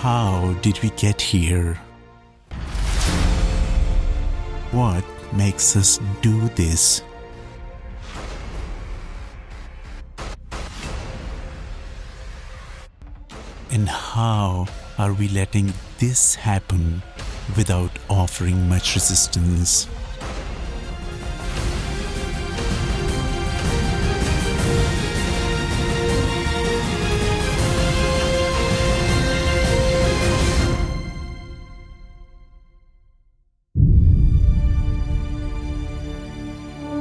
how did we get here? What makes us do this? And how are we letting this happen without offering much resistance?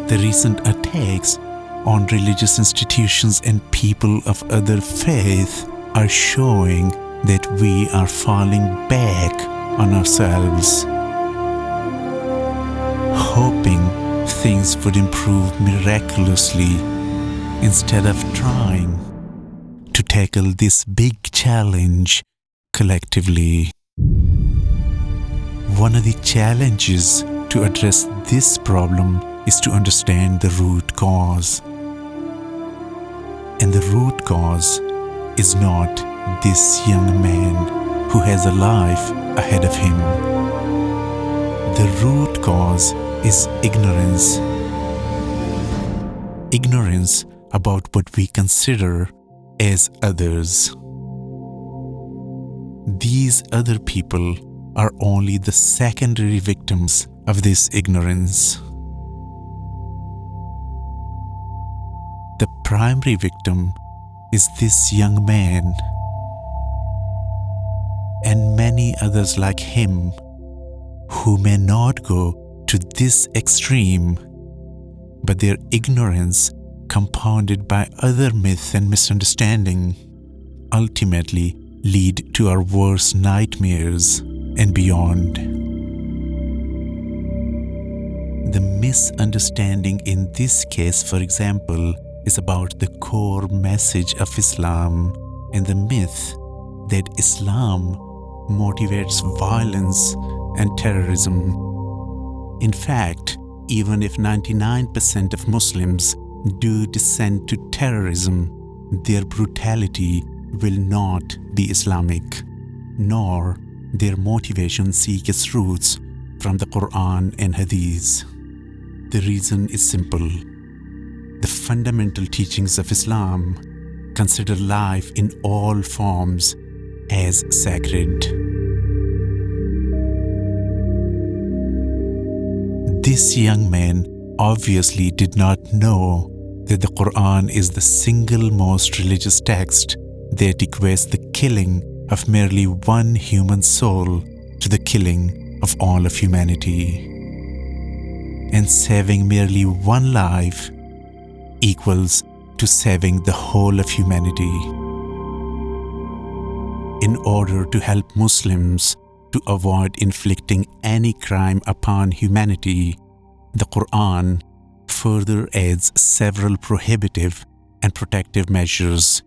The recent attacks on religious institutions and people of other faith are showing that we are falling back on ourselves, hoping things would improve miraculously instead of trying to tackle this big challenge collectively. One of the challenges to address this problem is to understand the root cause. And the root cause is not this young man who has a life ahead of him. The root cause is ignorance. Ignorance about what we consider as others. These other people are only the secondary victims of this ignorance. The primary victim is this young man and many others like him who may not go to this extreme, but their ignorance, compounded by other myth and misunderstanding, ultimately lead to our worst nightmares and beyond. The misunderstanding in this case, for example, is about the core message of Islam and the myth that Islam motivates violence and terrorism. In fact, even if 99% of Muslims do descend to terrorism, their brutality will not be Islamic, nor their motivation seek its roots from the Quran and Hadith. The reason is simple. The fundamental teachings of Islam consider life in all forms as sacred. This young man obviously did not know that the Quran is the single most religious text that equates the killing of merely one human soul to the killing of all of humanity. And saving merely one life equals to saving the whole of humanity. In order to help Muslims to avoid inflicting any crime upon humanity, the Quran further adds several prohibitive and protective measures,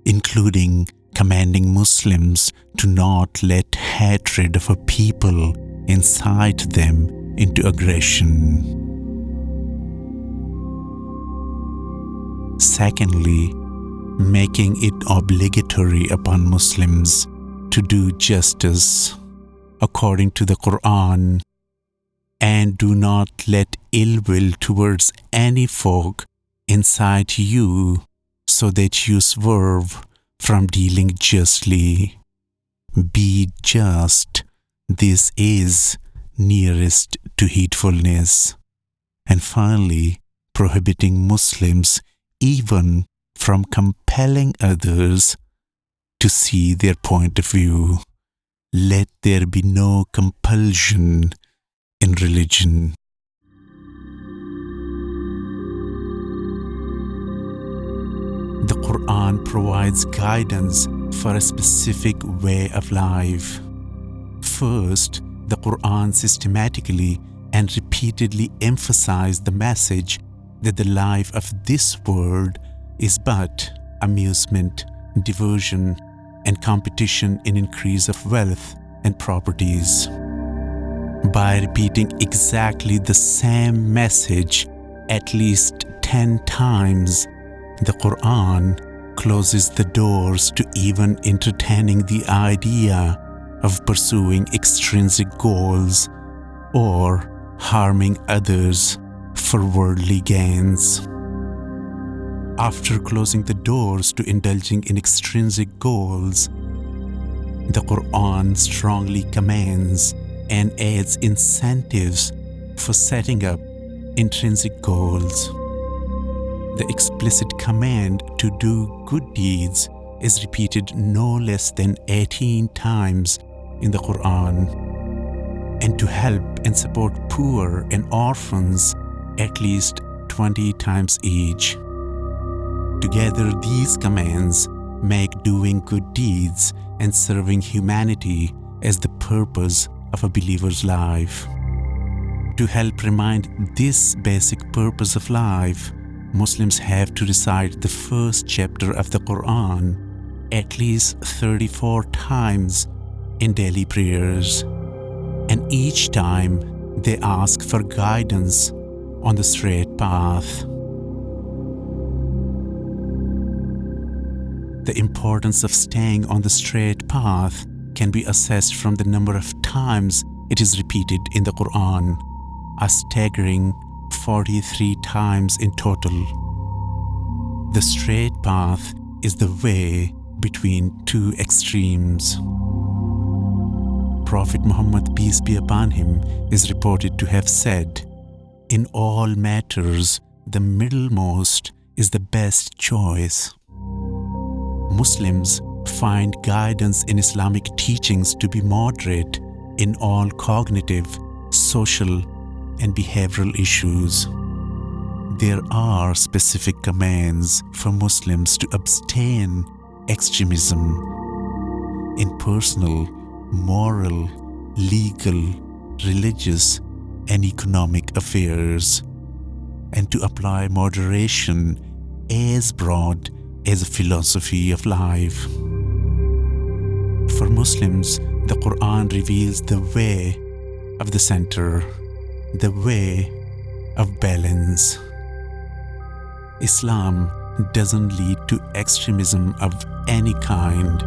including commanding Muslims to not let hatred of a people incite them into aggression. Secondly, making it obligatory upon Muslims to do justice according to the Quran, and do not let ill will towards any folk incite you so that you swerve from dealing justly. Be just. This is nearest to heedfulness. And finally, prohibiting Muslims even from compelling others to see their point of view. Let there be no compulsion in religion. The Quran provides guidance for a specific way of life. First, the Quran systematically and repeatedly emphasizes the message that the life of this world is but amusement, diversion, and competition in increase of wealth and properties. By repeating exactly the same message at least 10 times, the Quran closes the doors to even entertaining the idea of pursuing extrinsic goals or harming others for worldly gains. After closing the doors to indulging in extrinsic goals, the Quran strongly commands and adds incentives for setting up intrinsic goals. The explicit command to do good deeds is repeated no less than 18 times in the Quran, and to help and support poor and orphans at least 20 times each. Together, these commands make doing good deeds and serving humanity as the purpose of a believer's life. To help remind this basic purpose of life, Muslims have to recite the first chapter of the Quran at least 34 times in daily prayers, and each time they ask for guidance on the straight path. The importance of staying on the straight path can be assessed from the number of times it is repeated in the Quran, a staggering 43 times in total. The straight path is the way between two extremes. Prophet Muhammad, peace be upon him, is reported to have said, "In all matters, the middlemost is the best choice." Muslims find guidance in Islamic teachings to be moderate in all cognitive, social, and behavioral issues. There are specific commands for Muslims to abstain extremism in personal, moral, legal, religious, and economic affairs, and to apply moderation as broad as a philosophy of life. For Muslims, the Quran reveals the way of the center, the way of balance. Islam doesn't lead to extremism of any kind.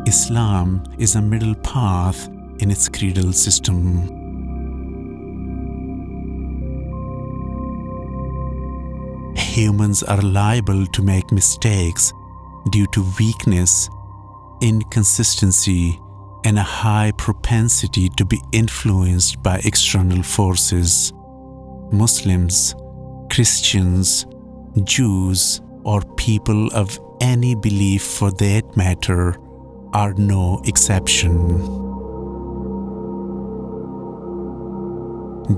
Islam is a middle path in its creedal system. Humans are liable to make mistakes due to weakness, inconsistency, and a high propensity to be influenced by external forces. Muslims, Christians, Jews, or people of any belief for that matter are no exception.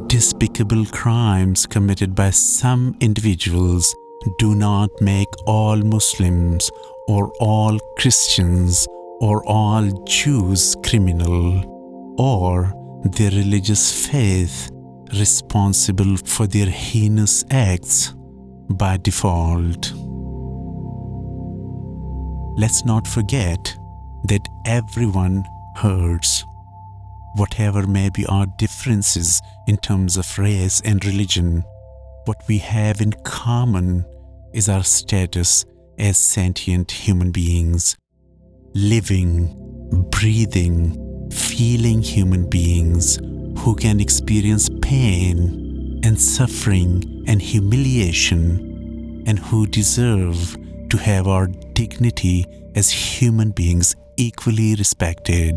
Despicable crimes committed by some individuals do not make all Muslims or all Christians or all Jews criminal, or their religious faith responsible for their heinous acts by default. Let's not forget that everyone hurts. Whatever may be our differences in terms of race and religion, what we have in common is our status as sentient human beings, living, breathing, feeling human beings who can experience pain and suffering and humiliation, and who deserve to have our dignity as human beings equally respected.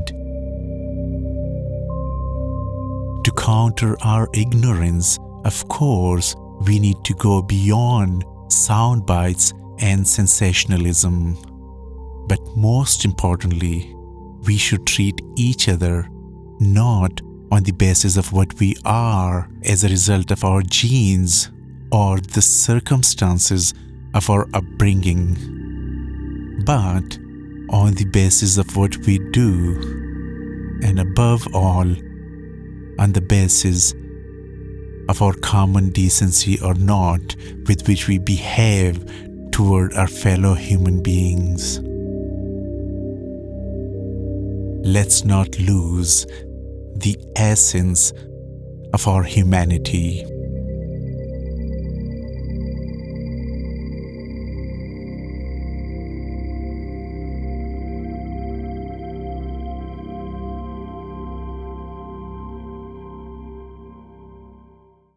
To counter our ignorance, of course, we need to go beyond sound bites and sensationalism. But most importantly, we should treat each other not on the basis of what we are as a result of our genes or the circumstances of our upbringing, but on the basis of what we do, and above all, on the basis of our common decency or not with which we behave toward our fellow human beings. Let's not lose the essence of our humanity.